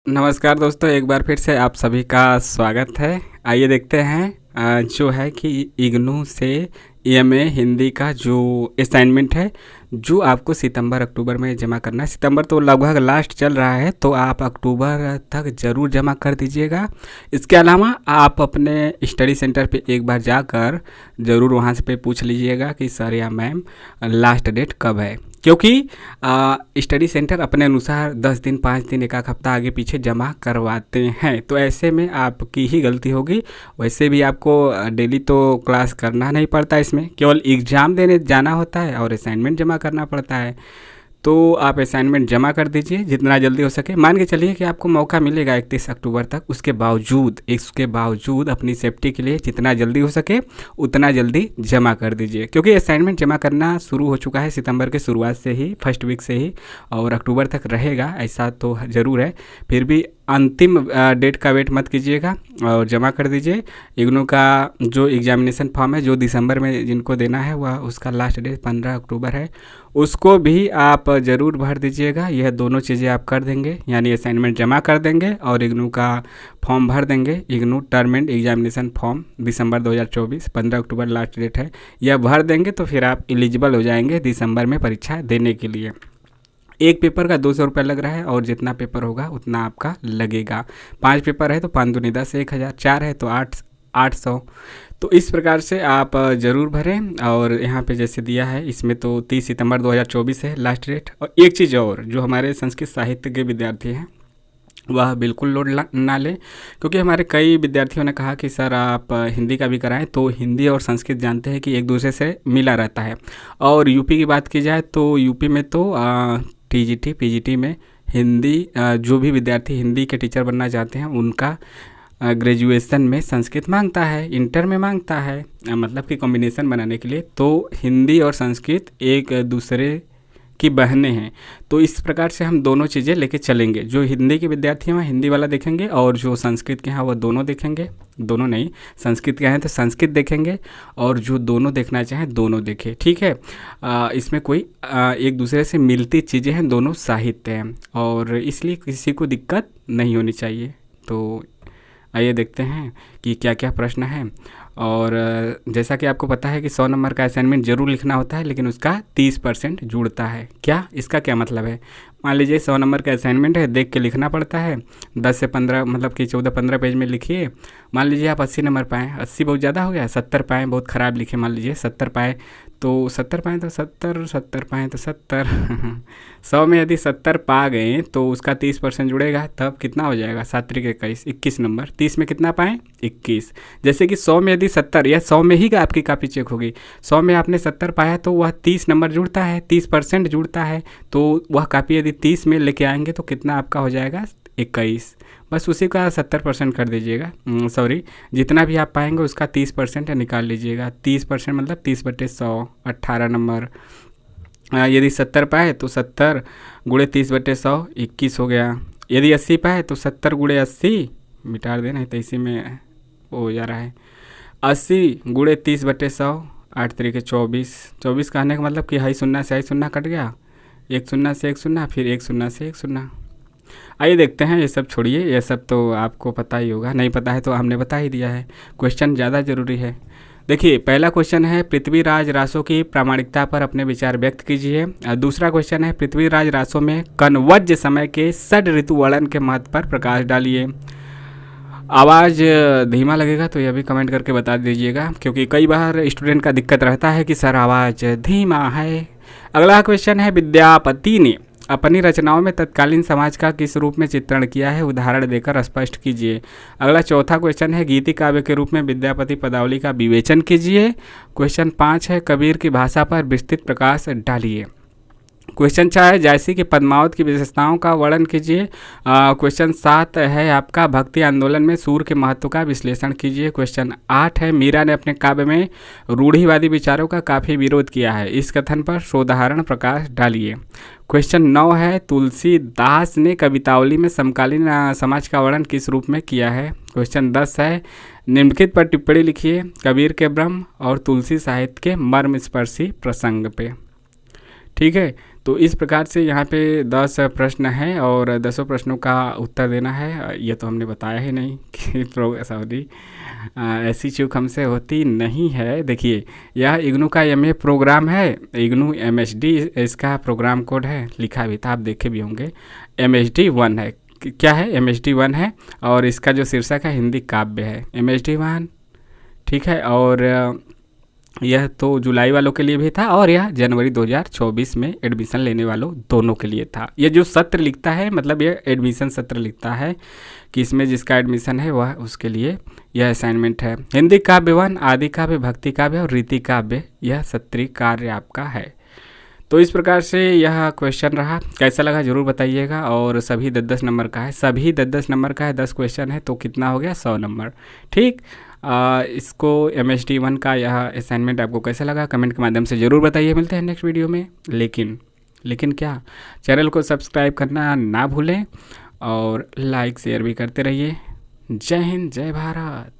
नमस्कार दोस्तों, एक बार फिर से आप सभी का स्वागत है। आइए देखते हैं जो है कि इग्नू से ईएमए हिंदी का जो असाइनमेंट है, जो आपको सितंबर अक्टूबर में जमा करना है। सितंबर तो लगभग लास्ट चल रहा है, तो आप अक्टूबर तक ज़रूर जमा कर दीजिएगा। इसके अलावा आप अपने स्टडी सेंटर पे एक बार जाकर ज़रूर वहाँ से पे पूछ लीजिएगा कि सर या मैम लास्ट डेट कब है, क्योंकि स्टडी सेंटर अपने अनुसार 10 दिन 5 दिन एक हफ्ता आगे पीछे जमा करवाते हैं। तो ऐसे में आपकी ही गलती होगी। वैसे भी आपको डेली तो क्लास करना नहीं पड़ता, इसमें केवल एग्ज़ाम देने जाना होता है और असाइनमेंट जमा करना पड़ता है। तो आप असाइनमेंट जमा कर दीजिए जितना जल्दी हो सके। मान के चलिए कि आपको मौका मिलेगा 31 अक्टूबर तक, उसके बावजूद अपनी सेफ्टी के लिए जितना जल्दी हो सके उतना जल्दी जमा कर दीजिए, क्योंकि असाइनमेंट जमा करना शुरू हो चुका है सितंबर के शुरुआत से ही, फर्स्ट वीक से ही, और अक्टूबर तक रहेगा ऐसा तो ज़रूर है। फिर भी अंतिम डेट का वेट मत कीजिएगा और जमा कर दीजिए। इग्नू का जो एग्जामिनेशन फॉर्म है, जो दिसंबर में जिनको देना है, वह उसका लास्ट डेट 15 अक्टूबर है, उसको भी आप ज़रूर भर दीजिएगा। यह दोनों चीज़ें आप कर देंगे, यानी असाइनमेंट जमा कर देंगे और इग्नू का फॉर्म भर देंगे। IGNOU term end examination form December 2024, 15 अक्टूबर लास्ट डेट है, यह भर देंगे तो फिर आप एलिजिबल हो जाएंगे दिसंबर में परीक्षा देने के लिए। एक पेपर का 200 रुपये लग रहा है और जितना पेपर होगा उतना आपका लगेगा। 5 पेपर है तो 5 दूनी 10, 1000, 4 है तो 800। तो इस प्रकार से आप ज़रूर भरें। और यहाँ पे जैसे दिया है इसमें तो 30 सितंबर 2024 है लास्ट डेट। और एक चीज़ और, जो हमारे संस्कृत साहित्य के विद्यार्थी हैं वह बिल्कुल लोड ना लें, क्योंकि हमारे कई विद्यार्थियों ने कहा कि सर आप हिंदी का भी कराएं। तो हिंदी और संस्कृत जानते हैं कि एक दूसरे से मिला रहता है। और यूपी की बात की जाए तो यूपी में तो टीजीटी पीजीटी में हिंदी, जो भी विद्यार्थी हिंदी के टीचर बनना चाहते हैं उनका ग्रेजुएशन में संस्कृत मांगता है, इंटर में मांगता है, मतलब कि कॉम्बिनेशन बनाने के लिए। तो हिंदी और संस्कृत एक दूसरे की बहनें हैं। तो इस प्रकार से हम दोनों चीज़ें लेके चलेंगे। जो हिंदी के विद्यार्थी हैं हिंदी वाला देखेंगे, और जो संस्कृत के हैं वो दोनों देखेंगे। दोनों नहीं, संस्कृत के हैं तो संस्कृत देखेंगे, और जो दोनों देखना चाहें दोनों देखें, ठीक है। इसमें कोई एक दूसरे से मिलती चीज़ें हैं, दोनों साहित्य हैं, और इसलिए किसी को दिक्कत नहीं होनी चाहिए। तो आइए देखते हैं कि क्या क्या प्रश्न है। और जैसा कि आपको पता है कि 100 नंबर का असाइनमेंट ज़रूर लिखना होता है, लेकिन उसका 30% जुड़ता है। क्या इसका क्या मतलब है? मान लीजिए 100 नंबर का असाइनमेंट है, देख के लिखना पड़ता है। 10 से 15, मतलब कि 14-15 पेज में लिखिए। मान लीजिए आप 80 नंबर पाएँ, 80 बहुत ज़्यादा हो गया, 70 पाएँ बहुत ख़राब लिखे। मान लीजिए 70 पाए तो 70 पाएँ तो 70, 70 पाएँ तो 70 100 में यदि 70 पा गए तो उसका 30% जुड़ेगा, तब कितना हो जाएगा? 7 त्रिक 21, 21 नंबर। 30 में कितना पाएँ? 21। जैसे कि 100 में यदि 70, या 100 में ही आपकी कापी चेक होगी, 100 में आपने 70 पाया तो वह 30 नंबर जुड़ता है, 30% जुड़ता है। तो वह कापी यदि 30 में लेके आएंगे तो कितना आपका हो जाएगा? 21। बस उसी का 70% कर दीजिएगा, सॉरी, जितना भी आप पाएंगे उसका 30% निकाल लीजिएगा। 30% मतलब 30/100, 18 नंबर। यदि 70 पाए तो 70 गुणे 30/100, 21 हो गया। यदि 80 पाए तो 70 गुणे 80, मिटा देना है तो इसी में हो जा रहा है, 80 गुणे 30/100, 8 तरीके 24। 24 कहने का मतलब कि हाई शून्य से हाई शून्य कट गया, एक शून्य से एक शून्य, फिर एक शून्य से एक शून्य। आइए देखते हैं, ये सब छोड़िए, ये सब तो आपको पता ही होगा, नहीं पता है तो हमने बता ही दिया है। क्वेश्चन ज़्यादा ज़रूरी है। देखिए, पहला क्वेश्चन है पृथ्वीराज रासों की प्रामाणिकता पर अपने विचार व्यक्त कीजिए। दूसरा क्वेश्चन है पृथ्वीराज रासों में कनवज समय के षड ऋतु वर्णन के महत्व पर प्रकाश डालिए। आवाज़ धीमा लगेगा तो यह भी कमेंट करके बता दीजिएगा, क्योंकि कई बार स्टूडेंट का दिक्कत रहता है कि सर आवाज़ धीमा है। अगला क्वेश्चन है विद्यापति ने अपनी रचनाओं में तत्कालीन समाज का किस रूप में चित्रण किया है, उदाहरण देकर स्पष्ट कीजिए। अगला चौथा क्वेश्चन है गीति काव्य के रूप में विद्यापति पदावली का विवेचन कीजिए। क्वेश्चन 5 है कबीर की भाषा पर विस्तृत प्रकाश डालिए। क्वेश्चन 4 है जायसी की पद्मावत की विशेषताओं का वर्णन कीजिए। क्वेश्चन 7 है आपका भक्ति आंदोलन में सूर के महत्व का विश्लेषण कीजिए। क्वेश्चन 8 है मीरा ने अपने काव्य में रूढ़िवादी विचारों का काफ़ी विरोध किया है, इस कथन पर सोदाहरण प्रकाश डालिए। क्वेश्चन 9 है तुलसीदास ने कवितावली में समकालीन समाज का वर्णन किस रूप में किया है। क्वेश्चन 10 है निम्नलिखित पर टिप्पणी लिखिए कबीर के ब्रह्म और तुलसी साहित्य के मर्म स्पर्शी प्रसंग पे। ठीक है, तो इस प्रकार से यहाँ पे 10 प्रश्न हैं और 10 प्रश्नों का उत्तर देना है। ये तो हमने बताया ही नहीं कि सॉरी, ऐसी चूक हमसे होती नहीं है। देखिए, यह इग्नू का एमए प्रोग्राम है, इग्नू एमएचडी इसका प्रोग्राम कोड है, लिखा भी था, आप देखे भी होंगे। एमएचडी 1 है, क्या है, एमएचडी 1 है और इसका जो शीर्षक है हिंदी काव्य है, एमएचडी 1, ठीक है। और यह तो जुलाई वालों के लिए भी था और यह जनवरी 2024 में एडमिशन लेने वालों दोनों के लिए था। ये जो सत्र लिखता है, मतलब ये एडमिशन सत्र लिखता है कि इसमें जिसका एडमिशन है वह उसके लिए यह असाइनमेंट है। हिंदी काव्य 1, आदि काव्य, भक्ति काव्य और रीति काव्य, यह सत्रीय कार्य आपका है। तो इस प्रकार से यह क्वेश्चन रहा। कैसा लगा जरूर बताइएगा। और सभी 10-10 नंबर का है, सभी 10-10 नंबर का है, 10 क्वेश्चन है तो कितना हो गया, 100 नंबर, ठीक। इसको MSD 1 का यह असाइनमेंट आपको कैसा लगा कमेंट के माध्यम से ज़रूर बताइए। मिलते हैं नेक्स्ट वीडियो में। लेकिन क्या, चैनल को सब्सक्राइब करना ना भूलें और लाइक शेयर भी करते रहिए। जय हिंद, जय भारत।